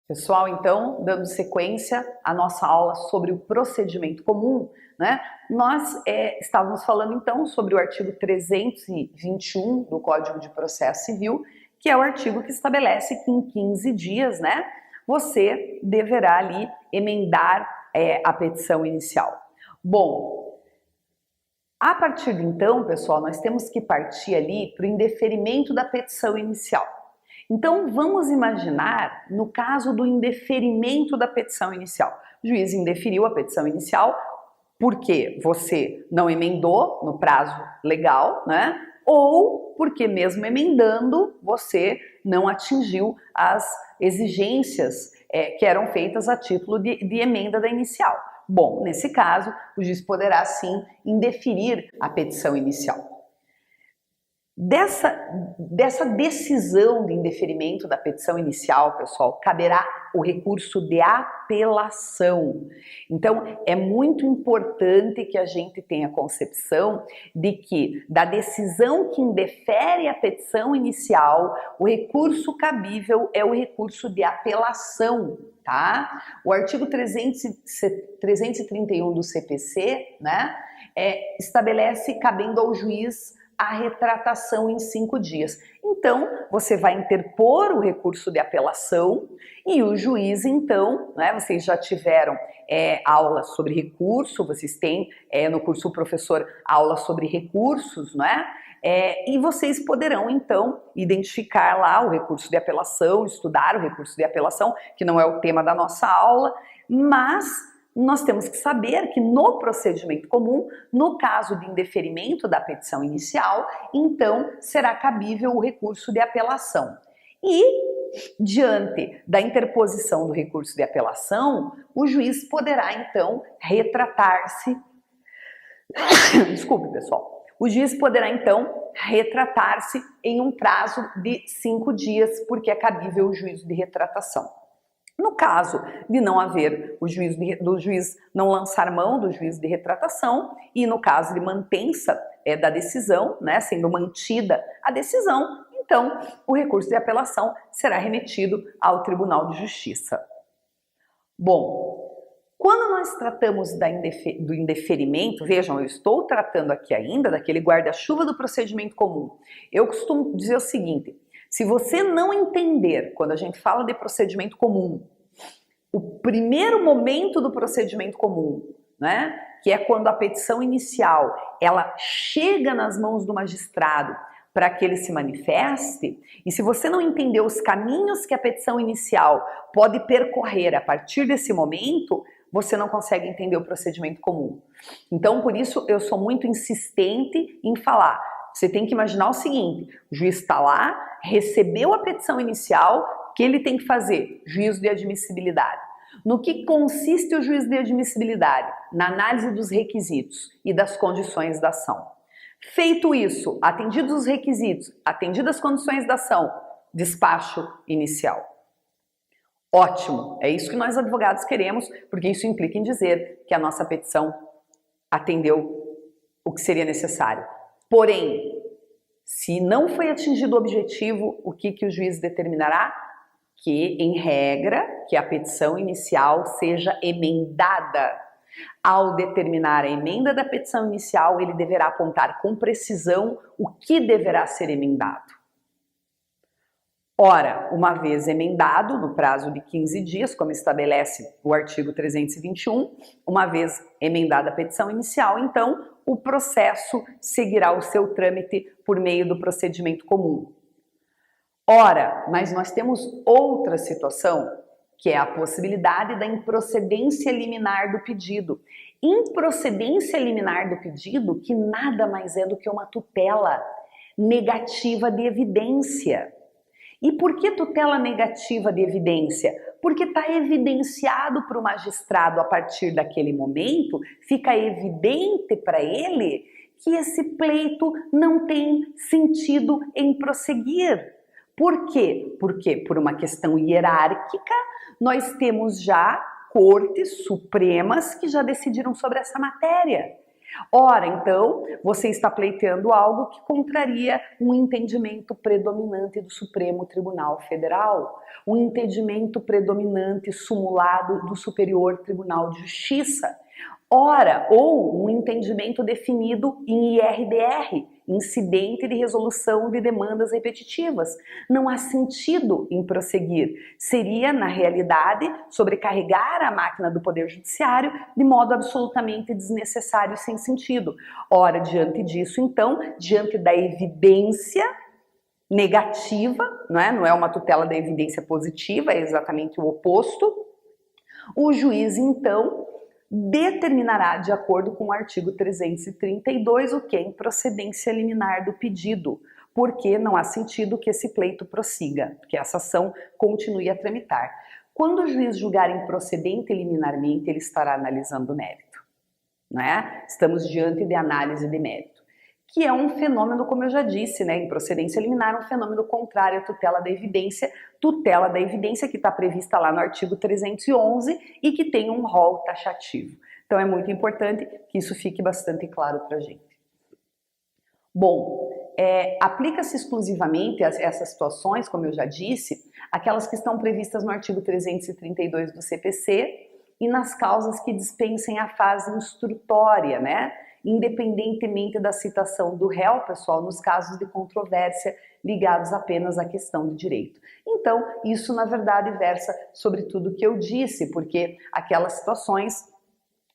Pessoal, então, dando sequência à nossa aula sobre o procedimento comum, né? Nós estávamos falando então sobre o artigo 321 do Código de Processo Civil, que é o artigo que estabelece que em 15 dias, né, você deverá ali emendar a petição inicial. Bom, a partir de então, pessoal, nós temos que partir ali para o indeferimento da petição inicial. Então, vamos imaginar no caso do indeferimento da petição inicial. O juiz indeferiu a petição inicial porque você não emendou no prazo legal, né? Ou porque mesmo emendando, você não atingiu as exigências que eram feitas a título de emenda da inicial. Bom, nesse caso, o juiz poderá sim indeferir a petição inicial. Dessa decisão de indeferimento da petição inicial, pessoal, caberá o recurso de apelação. Então, é muito importante que a gente tenha concepção de que, da decisão que indefere a petição inicial, o recurso cabível é o recurso de apelação, tá? O artigo 331 do CPC, né, estabelece cabendo ao juiz a retratação em 5 dias. Então, você vai interpor o recurso de apelação e o juiz, então, né, vocês já tiveram aula sobre recurso, vocês têm no curso professor aula sobre recursos, né? E vocês poderão, então, identificar lá o recurso de apelação, estudar o recurso de apelação, que não é o tema da nossa aula, mas nós temos que saber que no procedimento comum, no caso de indeferimento da petição inicial, então será cabível o recurso de apelação. E, diante da interposição do recurso de apelação, o juiz poderá então retratar-se. Desculpe, pessoal. O juiz poderá então retratar-se em um prazo de 5 dias, porque é cabível o juízo de retratação. No caso de não haver do juiz não lançar mão do juízo de retratação e no caso de mantença da decisão, né, sendo mantida a decisão, então o recurso de apelação será remetido ao Tribunal de Justiça. Bom, quando nós tratamos do indeferimento, vejam, eu estou tratando aqui ainda daquele guarda-chuva do procedimento comum. Eu costumo dizer o seguinte: se você não entender, quando a gente fala de procedimento comum, o primeiro momento do procedimento comum, né, que é quando a petição inicial ela chega nas mãos do magistrado para que ele se manifeste, e se você não entender os caminhos que a petição inicial pode percorrer a partir desse momento, você não consegue entender o procedimento comum. Então, por isso, eu sou muito insistente em falar. Você tem que imaginar o seguinte: o juiz está lá, recebeu a petição inicial, o que ele tem que fazer? Juízo de admissibilidade. No que consiste o juízo de admissibilidade? Na análise dos requisitos e das condições da ação. Feito isso, atendidos os requisitos, atendidas as condições da ação, despacho inicial. Ótimo, é isso que nós advogados queremos, porque isso implica em dizer que a nossa petição atendeu o que seria necessário. Porém, se não foi atingido o objetivo, o que o juiz determinará? Que, em regra, que a petição inicial seja emendada. Ao determinar a emenda da petição inicial, ele deverá apontar com precisão o que deverá ser emendado. Ora, uma vez emendado, no prazo de 15 dias, como estabelece o artigo 321, uma vez emendada a petição inicial, então, o processo seguirá o seu trâmite por meio do procedimento comum. Ora, mas nós temos outra situação, que é a possibilidade da improcedência liminar do pedido. Improcedência liminar do pedido, que nada mais é do que uma tutela negativa de evidência. E por que tutela negativa de evidência? Porque está evidenciado para o magistrado a partir daquele momento, fica evidente para ele que esse pleito não tem sentido em prosseguir. Por quê? Porque por uma questão hierárquica, nós temos já cortes supremas que já decidiram sobre essa matéria. Ora, então, você está pleiteando algo que contraria um entendimento predominante do Supremo Tribunal Federal, um entendimento predominante sumulado do Superior Tribunal de Justiça. Ora, ou um entendimento definido em IRDR, Incidente de Resolução de Demandas Repetitivas. Não há sentido em prosseguir. Seria, na realidade, sobrecarregar a máquina do Poder Judiciário de modo absolutamente desnecessário e sem sentido. Ora, diante disso, então, diante da evidência negativa, não é uma tutela da evidência positiva, é exatamente o oposto, o juiz, então, determinará, de acordo com o artigo 332, o que é improcedência liminar do pedido, porque não há sentido que esse pleito prossiga, que essa ação continue a tramitar. Quando o juiz julgar improcedente liminarmente, ele estará analisando o mérito, não é? Estamos diante de análise de mérito, que é um fenômeno, como eu já disse, né? Improcedência liminar é um fenômeno contrário à tutela da evidência que está prevista lá no artigo 311 e que tem um rol taxativo. Então é muito importante que isso fique bastante claro para a gente. Bom, aplica-se exclusivamente a essas situações, como eu já disse, aquelas que estão previstas no artigo 332 do CPC e nas causas que dispensem a fase instrutória, né? Independentemente da citação do réu, pessoal, nos casos de controvérsia ligados apenas à questão de direito. Então, isso na verdade versa sobre tudo que eu disse, porque aquelas situações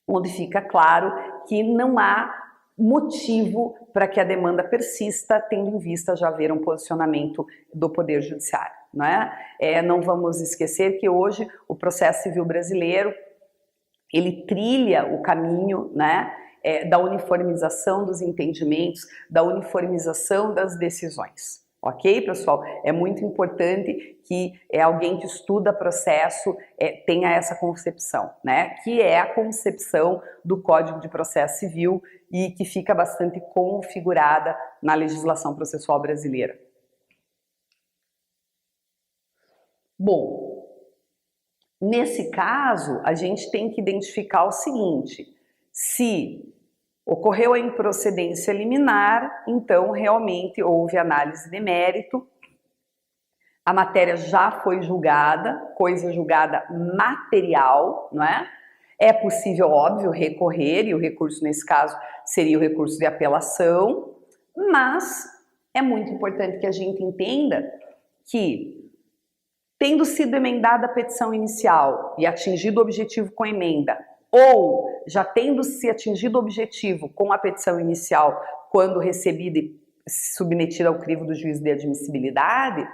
onde fica claro que não há motivo para que a demanda persista, tendo em vista já haver um posicionamento do Poder Judiciário, não é? Não vamos esquecer que hoje o processo civil brasileiro, ele trilha o caminho, né? Da uniformização dos entendimentos, da uniformização das decisões. Ok, pessoal? É muito importante que alguém que estuda processo tenha essa concepção, né? Que é a concepção do Código de Processo Civil e que fica bastante configurada na legislação processual brasileira. Bom, nesse caso, a gente tem que identificar o seguinte: se ocorreu a improcedência liminar, então realmente houve análise de mérito, a matéria já foi julgada, coisa julgada material, não é? É possível, óbvio, recorrer, e o recurso nesse caso seria o recurso de apelação, mas é muito importante que a gente entenda que, tendo sido emendada a petição inicial e atingido o objetivo com a emenda, ou já tendo se atingido o objetivo com a petição inicial quando recebida e submetida ao crivo do juízo de admissibilidade,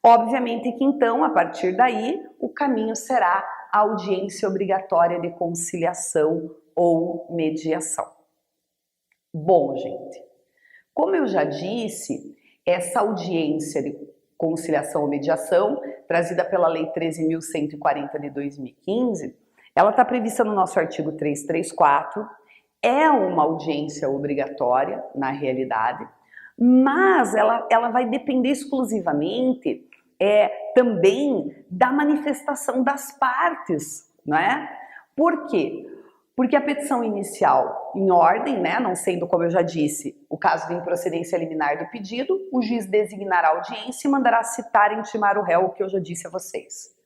obviamente que então, a partir daí, o caminho será a audiência obrigatória de conciliação ou mediação. Bom, gente, como eu já disse, essa audiência de conciliação ou mediação, trazida pela Lei 13.140 de 2015, ela está prevista no nosso artigo 334, é uma audiência obrigatória, na realidade, mas ela vai depender exclusivamente também da manifestação das partes, não é? Por quê? Porque a petição inicial, em ordem, né, não sendo, como eu já disse, o caso de improcedência liminar do pedido, o juiz designará a audiência e mandará citar e intimar o réu, o que eu já disse a vocês.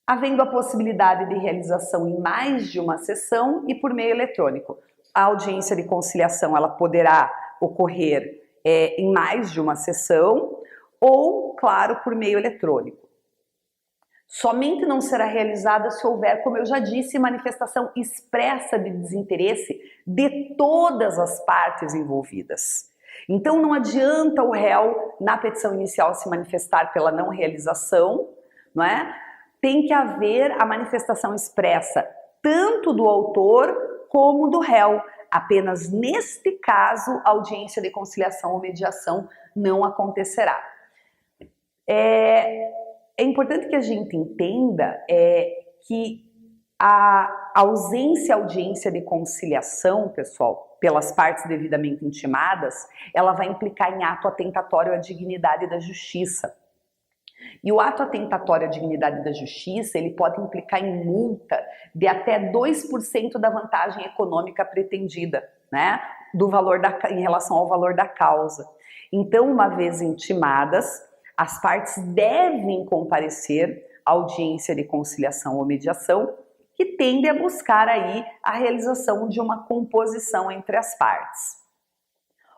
Havendo a possibilidade de realização em mais de uma sessão e por meio eletrônico. A audiência de conciliação ela poderá ocorrer em mais de uma sessão ou, claro, por meio eletrônico. Somente não será realizada se houver, como eu já disse, manifestação expressa de desinteresse de todas as partes envolvidas. Então não adianta o réu, na petição inicial, se manifestar pela não realização, não é? Tem que haver a manifestação expressa tanto do autor como do réu. Apenas neste caso, a audiência de conciliação ou mediação não acontecerá. É importante que a gente entenda que a ausência à audiência de conciliação, pessoal, pelas partes devidamente intimadas, ela vai implicar em ato atentatório à dignidade da justiça. E o ato atentatório à dignidade da justiça, ele pode implicar em multa de até 2% da vantagem econômica pretendida, né, em relação ao valor da causa. Então, uma vez intimadas, as partes devem comparecer à audiência de conciliação ou mediação, que tende a buscar aí a realização de uma composição entre as partes.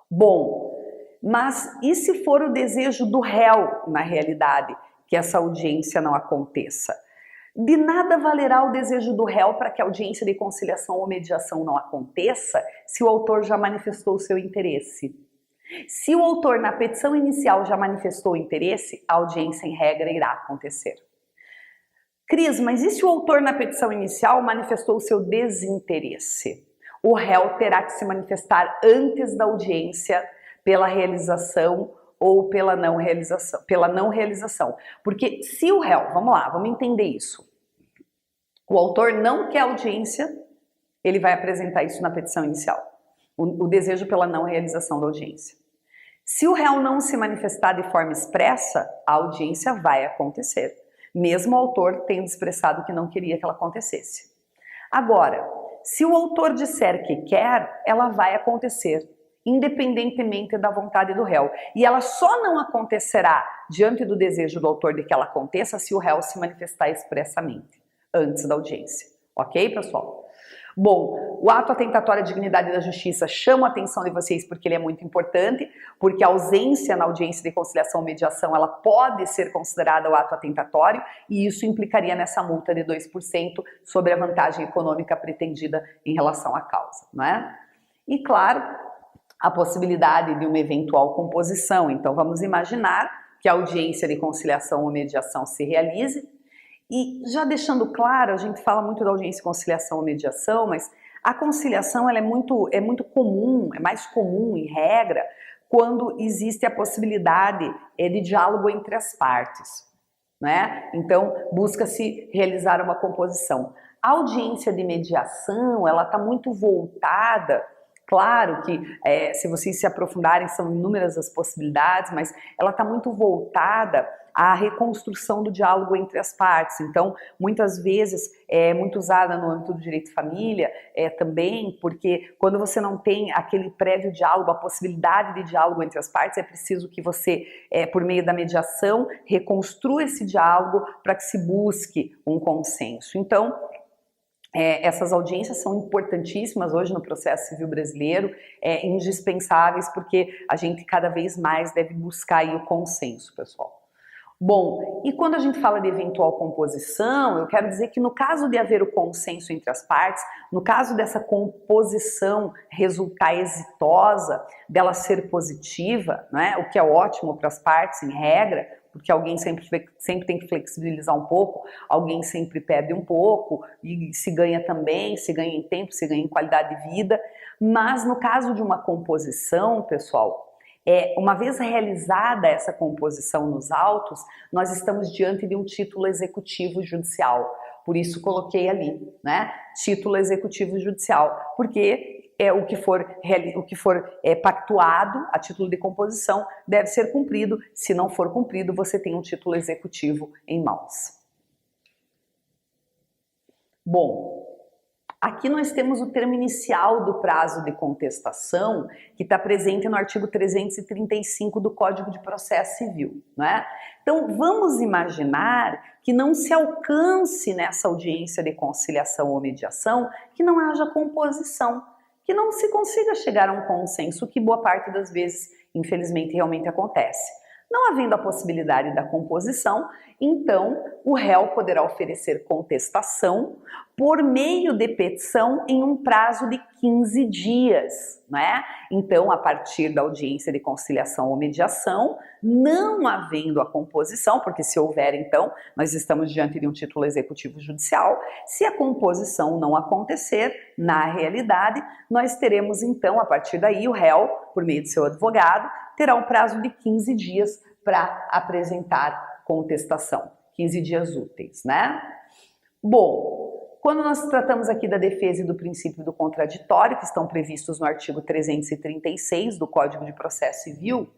Bom, mas e se for o desejo do réu, na realidade, que essa audiência não aconteça? De nada valerá o desejo do réu para que a audiência de conciliação ou mediação não aconteça se o autor já manifestou o seu interesse. Se o autor na petição inicial já manifestou o interesse, a audiência em regra irá acontecer. Cris, mas e se o autor na petição inicial manifestou o seu desinteresse? O réu terá que se manifestar antes da audiência pela realização ou pela não realização. Porque se o réu, vamos lá, vamos entender isso. O autor não quer audiência, ele vai apresentar isso na petição inicial. O desejo pela não realização da audiência. Se o réu não se manifestar de forma expressa, a audiência vai acontecer, mesmo o autor tendo expressado que não queria que ela acontecesse. Agora, se o autor disser que quer, ela vai acontecer, independentemente da vontade do réu. E ela só não acontecerá diante do desejo do autor de que ela aconteça se o réu se manifestar expressamente, antes da audiência. Ok, pessoal? Bom, o ato atentatório à dignidade da justiça chama a atenção de vocês porque ele é muito importante, porque a ausência na audiência de conciliação ou mediação, ela pode ser considerada o ato atentatório e isso implicaria nessa multa de 2% sobre a vantagem econômica pretendida em relação à causa, não é? E claro, a possibilidade de uma eventual composição. Então vamos imaginar que a audiência de conciliação ou mediação se realize. E já deixando claro, a gente fala muito da audiência de conciliação ou mediação, mas a conciliação ela é muito comum, é mais comum em regra, quando existe a possibilidade de diálogo entre as partes, né? Então busca-se realizar uma composição. A audiência de mediação, ela está muito voltada, claro que se vocês se aprofundarem são inúmeras as possibilidades, mas ela está muito voltada à reconstrução do diálogo entre as partes. Então, muitas vezes é muito usada no âmbito do direito de família também, porque quando você não tem aquele prévio diálogo, a possibilidade de diálogo entre as partes, é preciso que você, por meio da mediação, reconstrua esse diálogo para que se busque um consenso. Então, essas audiências são importantíssimas hoje no processo civil brasileiro, indispensáveis, porque a gente cada vez mais deve buscar aí o consenso, pessoal. Bom, e quando a gente fala de eventual composição, eu quero dizer que no caso de haver o consenso entre as partes, no caso dessa composição resultar exitosa, dela ser positiva, né, o que é ótimo para as partes em regra, porque alguém sempre tem que flexibilizar um pouco, alguém sempre perde um pouco, e se ganha também, se ganha em tempo, se ganha em qualidade de vida, mas no caso de uma composição, pessoal, uma vez realizada essa composição nos autos, nós estamos diante de um título executivo judicial. Por isso coloquei ali, né? Título executivo judicial, porque o que for pactuado a título de composição deve ser cumprido. Se não for cumprido, você tem um título executivo em mãos. Bom, aqui nós temos o termo inicial do prazo de contestação, que está presente no artigo 335 do Código de Processo Civil, né? Então, vamos imaginar que não se alcance nessa audiência de conciliação ou mediação, que não haja composição, que não se consiga chegar a um consenso, que boa parte das vezes, infelizmente, realmente acontece. Não havendo a possibilidade da composição, então o réu poderá oferecer contestação por meio de petição em um prazo de 15 dias, né? Então, a partir da audiência de conciliação ou mediação, não havendo a composição, porque se houver, então, nós estamos diante de um título executivo judicial, se a composição não acontecer, na realidade, nós teremos, então, a partir daí, o réu, por meio de seu advogado, terá um prazo de 15 dias para apresentar contestação, 15 dias úteis, né? Bom, quando nós tratamos aqui da defesa e do princípio do contraditório, que estão previstos no artigo 336 do Código de Processo Civil,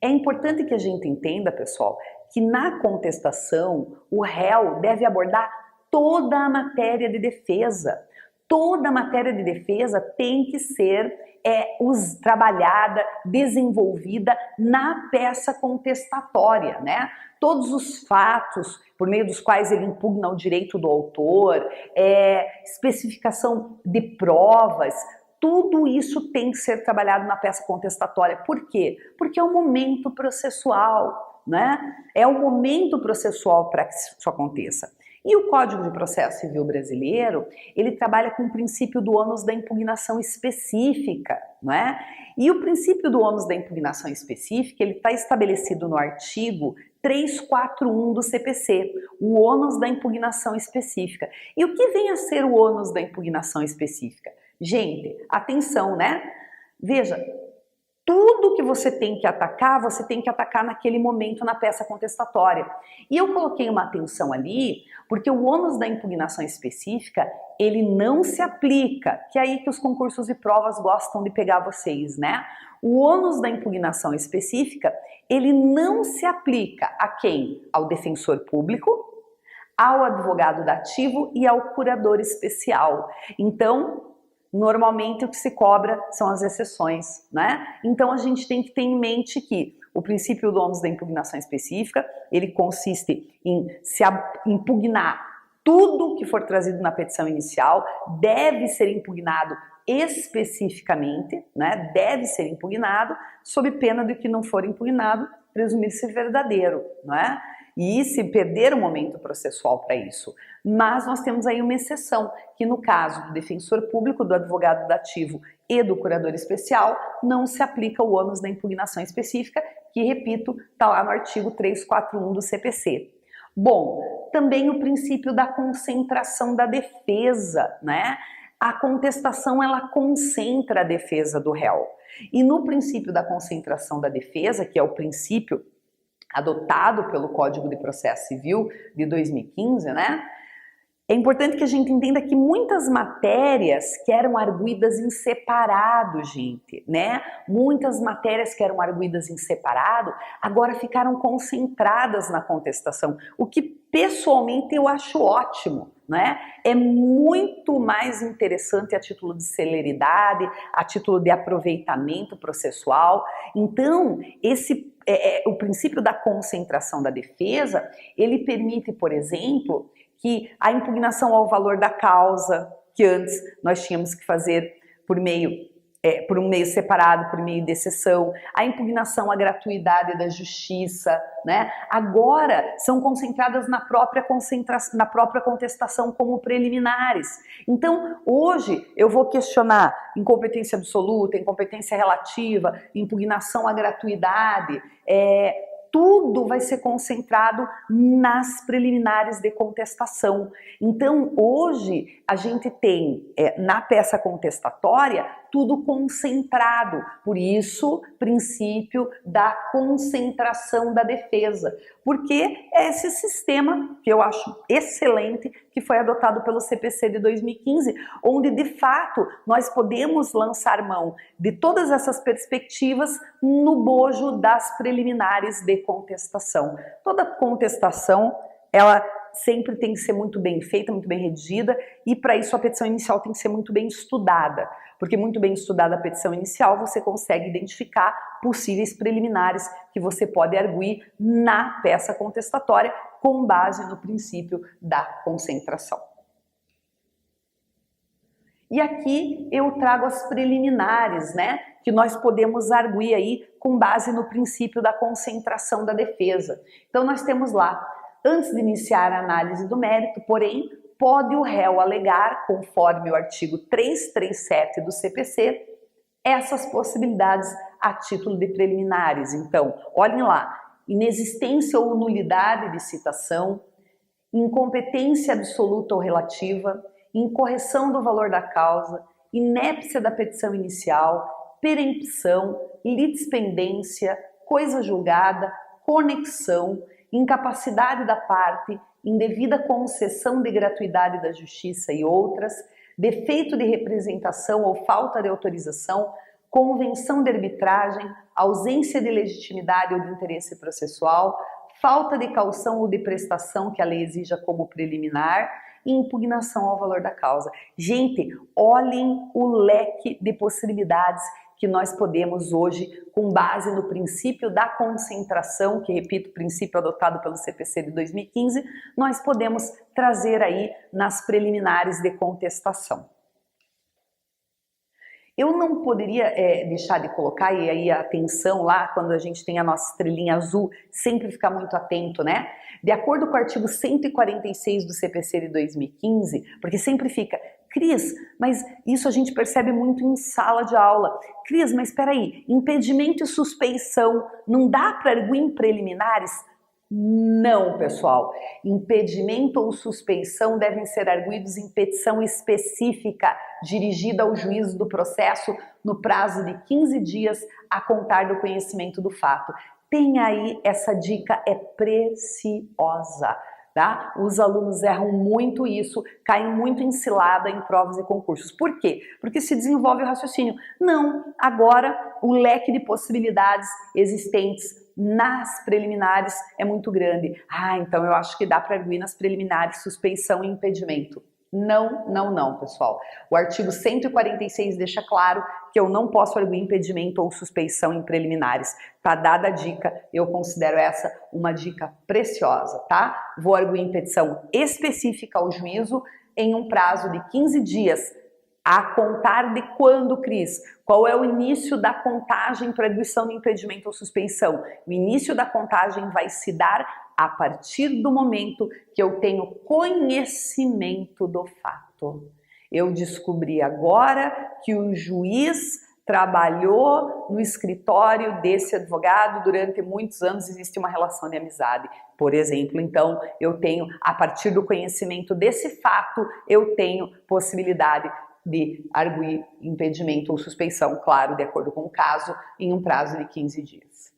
é importante que a gente entenda, pessoal, que na contestação o réu deve abordar toda a matéria de defesa. Toda a matéria de defesa tem que ser trabalhada, desenvolvida na peça contestatória, né? Todos os fatos por meio dos quais ele impugna o direito do autor, especificação de provas, tudo isso tem que ser trabalhado na peça contestatória. Por quê? Porque é o momento processual, né? É o momento processual para que isso aconteça. E o Código de Processo Civil brasileiro, ele trabalha com o princípio do ônus da impugnação específica, não é? E o princípio do ônus da impugnação específica, ele está estabelecido no artigo 341 do CPC, o ônus da impugnação específica. E o que vem a ser o ônus da impugnação específica? Gente, atenção, né? Veja, tudo que você tem que atacar naquele momento na peça contestatória. E eu coloquei uma atenção ali, porque o ônus da impugnação específica, ele não se aplica, que é aí que os concursos de provas gostam de pegar vocês, né? O ônus da impugnação específica, ele não se aplica a quem? Ao defensor público, ao advogado dativo e ao curador especial. Então, normalmente o que se cobra são as exceções, né? Então a gente tem que ter em mente que o princípio do ônus da impugnação específica, ele consiste em se impugnar tudo que for trazido na petição inicial, deve ser impugnado especificamente, né? Deve ser impugnado, sob pena de que não for impugnado, presumir-se verdadeiro, não é? E se perder o momento processual para isso. Mas nós temos aí uma exceção, que no caso do defensor público, do advogado dativo e do curador especial, não se aplica o ônus da impugnação específica, que, repito, está lá no artigo 341 do CPC. Bom, também o princípio da concentração da defesa, né? A contestação, ela concentra a defesa do réu. E no princípio da concentração da defesa, que é o princípio adotado pelo Código de Processo Civil de 2015, né? É importante que a gente entenda que muitas matérias que eram arguidas em separado, gente, né? Muitas matérias que eram arguidas em separado, agora ficaram concentradas na contestação, o que pessoalmente eu acho ótimo, né? É muito mais interessante a título de celeridade, a título de aproveitamento processual. Então, o princípio da concentração da defesa, ele permite, por exemplo, que a impugnação ao valor da causa, que antes nós tínhamos que fazer por um meio separado, por meio de exceção, a impugnação à gratuidade da justiça, né? Agora são concentradas na própria contestação como preliminares. Então, hoje eu vou questionar incompetência absoluta, incompetência relativa, impugnação à gratuidade, tudo vai ser concentrado nas preliminares de contestação. Então, hoje, a gente tem, na peça contestatória, tudo concentrado. Por isso, princípio da concentração da defesa. Porque é esse sistema, que eu acho excelente, que foi adotado pelo CPC de 2015, onde, de fato, nós podemos lançar mão de todas essas perspectivas no bojo das preliminares de contestação. Toda contestação, ela sempre tem que ser muito bem feita, muito bem redigida, e para isso a petição inicial tem que ser muito bem estudada, porque muito bem estudada a petição inicial, você consegue identificar possíveis preliminares que você pode arguir na peça contestatória com base no princípio da concentração. E aqui eu trago as preliminares, né, que nós podemos arguir aí com base no princípio da concentração da defesa. Então nós temos lá: antes de iniciar a análise do mérito, porém, pode o réu alegar, conforme o artigo 337 do CPC, essas possibilidades a título de preliminares. Então, olhem lá: inexistência ou nulidade de citação, incompetência absoluta ou relativa, incorreção do valor da causa, inépcia da petição inicial, perempção, litispendência, coisa julgada, conexão, incapacidade da parte, indevida concessão de gratuidade da justiça e outras, defeito de representação ou falta de autorização, convenção de arbitragem, ausência de legitimidade ou de interesse processual, falta de caução ou de prestação que a lei exija como preliminar e impugnação ao valor da causa. Gente, olhem o leque de possibilidades que nós podemos hoje, com base no princípio da concentração, que repito, princípio adotado pelo CPC de 2015, nós podemos trazer aí nas preliminares de contestação. Eu não poderia deixar de colocar, e aí a atenção lá, quando a gente tem a nossa estrelinha azul, sempre ficar muito atento, né? De acordo com o artigo 146 do CPC de 2015, porque sempre fica, Cris, mas isso a gente percebe muito em sala de aula. Cris, mas espera aí, impedimento e suspeição, não dá para arguir em preliminares? Não, pessoal. Impedimento ou suspeição devem ser arguidos em petição específica, dirigida ao juízo do processo no prazo de 15 dias a contar do conhecimento do fato. Tem aí, essa dica é preciosa, tá? Os alunos erram muito isso, caem muito em cilada em provas e concursos. Por quê? Porque se desenvolve o raciocínio. Não, agora o leque de possibilidades existentes nas preliminares é muito grande. Ah, então eu acho que dá para arguir nas preliminares suspeição e impedimento. Não, não, não, pessoal. O artigo 146 deixa claro que eu não posso arguir impedimento ou suspeição em preliminares. Tá dada a dica, eu considero essa uma dica preciosa, tá? Vou arguir em petição específica ao juízo em um prazo de 15 dias. A contar de quando, Cris? Qual é o início da contagem para arguição de impedimento ou suspeição? O início da contagem vai se dar a partir do momento que eu tenho conhecimento do fato. Eu descobri agora que o juiz trabalhou no escritório desse advogado durante muitos anos, existe uma relação de amizade. Por exemplo, então, eu tenho, a partir do conhecimento desse fato, eu tenho possibilidade de arguir impedimento ou suspeição, claro, de acordo com o caso, em um prazo de 15 dias.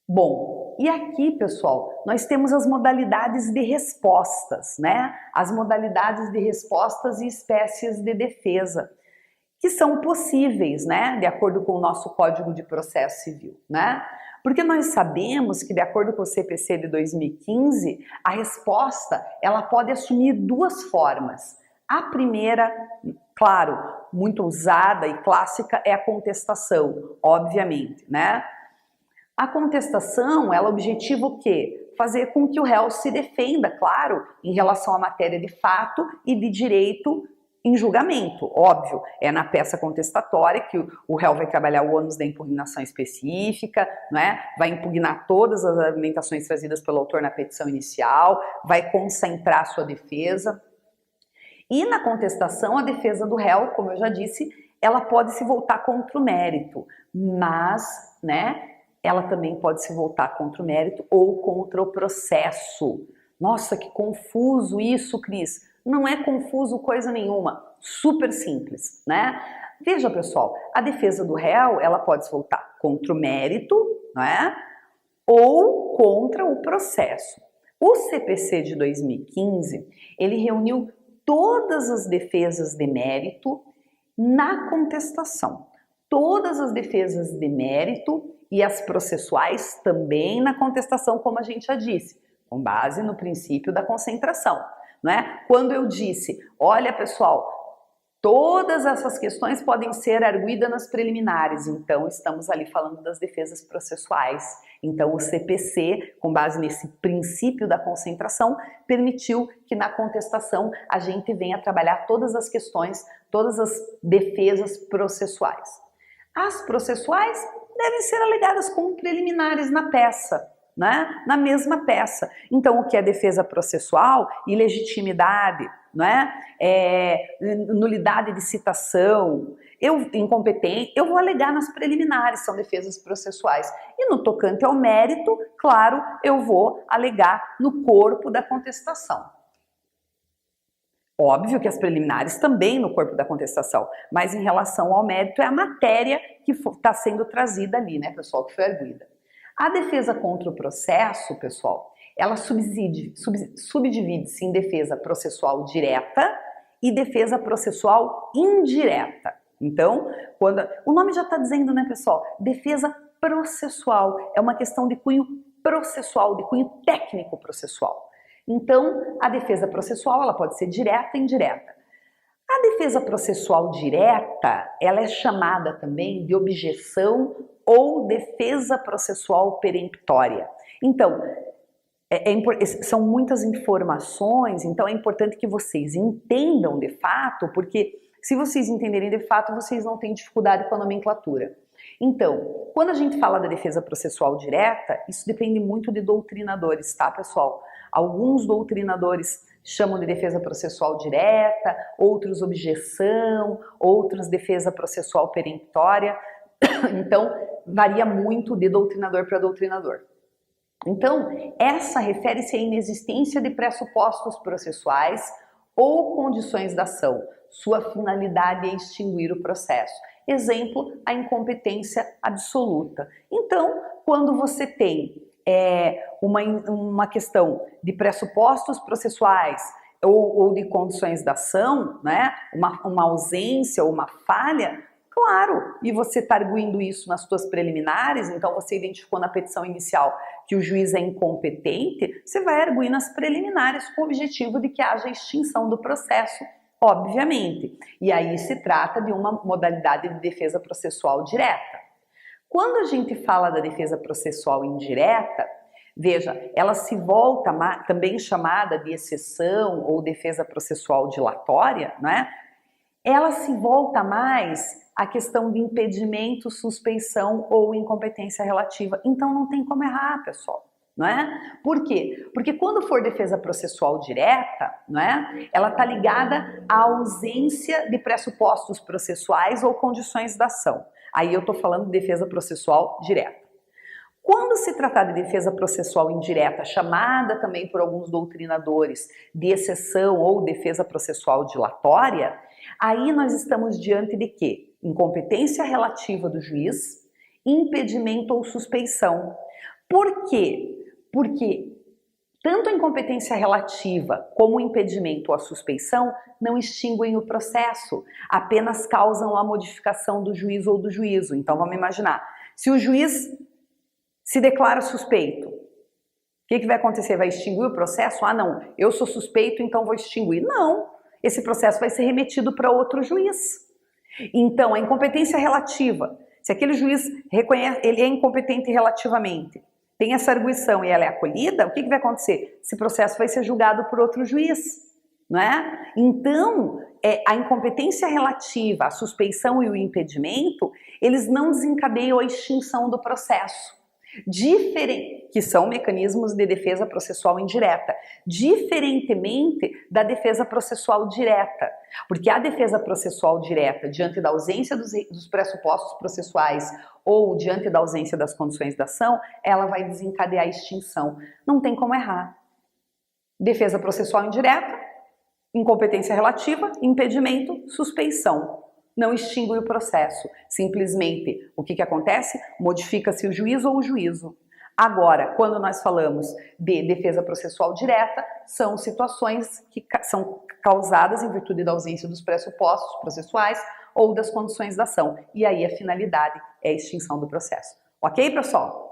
Bom, e aqui, pessoal, nós temos as modalidades de respostas, né? As modalidades de respostas e espécies de defesa, que são possíveis, né? De acordo com o nosso Código de Processo Civil, né? Porque nós sabemos que, de acordo com o CPC de 2015, a resposta, ela pode assumir duas formas. A primeira, claro, muito usada e clássica é a contestação, obviamente, né? A contestação, ela objetiva o quê? Fazer com que o réu se defenda, claro, em relação à matéria de fato e de direito em julgamento, óbvio. É na peça contestatória que o réu vai trabalhar o ônus da impugnação específica, né? Vai impugnar todas as argumentações trazidas pelo autor na petição inicial, vai concentrar a sua defesa. E na contestação, a defesa do réu, como eu já disse, ela pode se voltar contra o mérito, mas, né, ela também pode se voltar contra o mérito ou contra o processo. Nossa, que confuso isso, Cris. Não é confuso coisa nenhuma, super simples, né? Veja, pessoal, a defesa do réu, ela pode se voltar contra o mérito, né, ou contra o processo. O CPC de 2015, ele reuniu todas as defesas de mérito na contestação. Todas as defesas de mérito e as processuais também na contestação, como a gente já disse, com base no princípio da concentração, né? Quando eu disse, olha pessoal, todas essas questões podem ser arguidas nas preliminares, então estamos ali falando das defesas processuais. Então o CPC, com base nesse princípio da concentração, permitiu que na contestação a gente venha trabalhar todas as questões, todas as defesas processuais. As processuais devem ser alegadas como preliminares na peça, né? Na mesma peça. Então, o que é defesa processual? Ilegitimidade, né? Nulidade de citação, incompetência, eu vou alegar nas preliminares, são defesas processuais. E no tocante ao mérito, claro, eu vou alegar no corpo da contestação. Óbvio que as preliminares também no corpo da contestação, mas em relação ao mérito é a matéria que está sendo trazida ali, né, pessoal, que foi arguida. A defesa contra o processo, pessoal, ela subdivide-se em defesa processual direta e defesa processual indireta. Então, o nome já está dizendo, né, pessoal, defesa processual, é uma questão de cunho processual, de cunho técnico processual. Então, a defesa processual ela pode ser direta e indireta. A defesa processual direta, ela é chamada também de objeção ou defesa processual peremptória. Então, são muitas informações, então é importante que vocês entendam de fato, porque se vocês entenderem de fato, vocês não têm dificuldade com a nomenclatura. Então, quando a gente fala da defesa processual direta, isso depende muito de doutrinadores, tá, pessoal? Alguns doutrinadores chamam de defesa processual direta, outros objeção, outros defesa processual peremptória. Então, varia muito de doutrinador para doutrinador. Então, essa refere-se à inexistência de pressupostos processuais ou condições da ação. Sua finalidade é extinguir o processo. Exemplo, a incompetência absoluta. Então, quando você tem uma questão de pressupostos processuais ou de condições da ação, né? uma ausência ou uma falha, claro, e você está arguindo isso nas suas preliminares, então você identificou na petição inicial que o juiz é incompetente, você vai arguir nas preliminares com o objetivo de que haja extinção do processo, obviamente. E aí se trata de uma modalidade de defesa processual direta. Quando a gente fala da defesa processual indireta, veja, ela se volta, também chamada de exceção ou defesa processual dilatória, né? Ela se volta mais à questão de impedimento, suspeição ou incompetência relativa. Então não tem como errar, pessoal, não é? Por quê? Porque quando for defesa processual direta, não é? Ela está ligada à ausência de pressupostos processuais ou condições da ação. Aí eu estou falando de defesa processual direta. Quando se tratar de defesa processual indireta, chamada também por alguns doutrinadores de exceção ou defesa processual dilatória, aí nós estamos diante de quê? Incompetência relativa do juiz, impedimento ou suspeição. Por quê? Porque tanto a incompetência relativa como o impedimento ou a suspeição não extinguem o processo, apenas causam a modificação do juiz ou do juízo. Então vamos imaginar, se o juiz se declara suspeito, o que vai acontecer? Vai extinguir o processo? Ah não, eu sou suspeito, então vou extinguir. Não, esse processo vai ser remetido para outro juiz. Então a incompetência relativa, se aquele juiz reconhece, ele é incompetente relativamente, tem essa arguição e ela é acolhida, o que vai acontecer? Esse processo vai ser julgado por outro juiz, não é? Então, a incompetência relativa, a suspeição e o impedimento, eles não desencadeiam a extinção do processo. Que são mecanismos de defesa processual indireta, diferentemente da defesa processual direta, porque a defesa processual direta, diante da ausência dos pressupostos processuais ou diante da ausência das condições da ação, ela vai desencadear a extinção. Não tem como errar. Defesa processual indireta, incompetência relativa, impedimento, suspeição. Não extingue o processo. Simplesmente, o que acontece? Modifica-se o juiz ou o juízo. Agora, quando nós falamos de defesa processual direta, são situações que são causadas em virtude da ausência dos pressupostos processuais ou das condições da ação. E aí a finalidade é a extinção do processo. Ok, pessoal?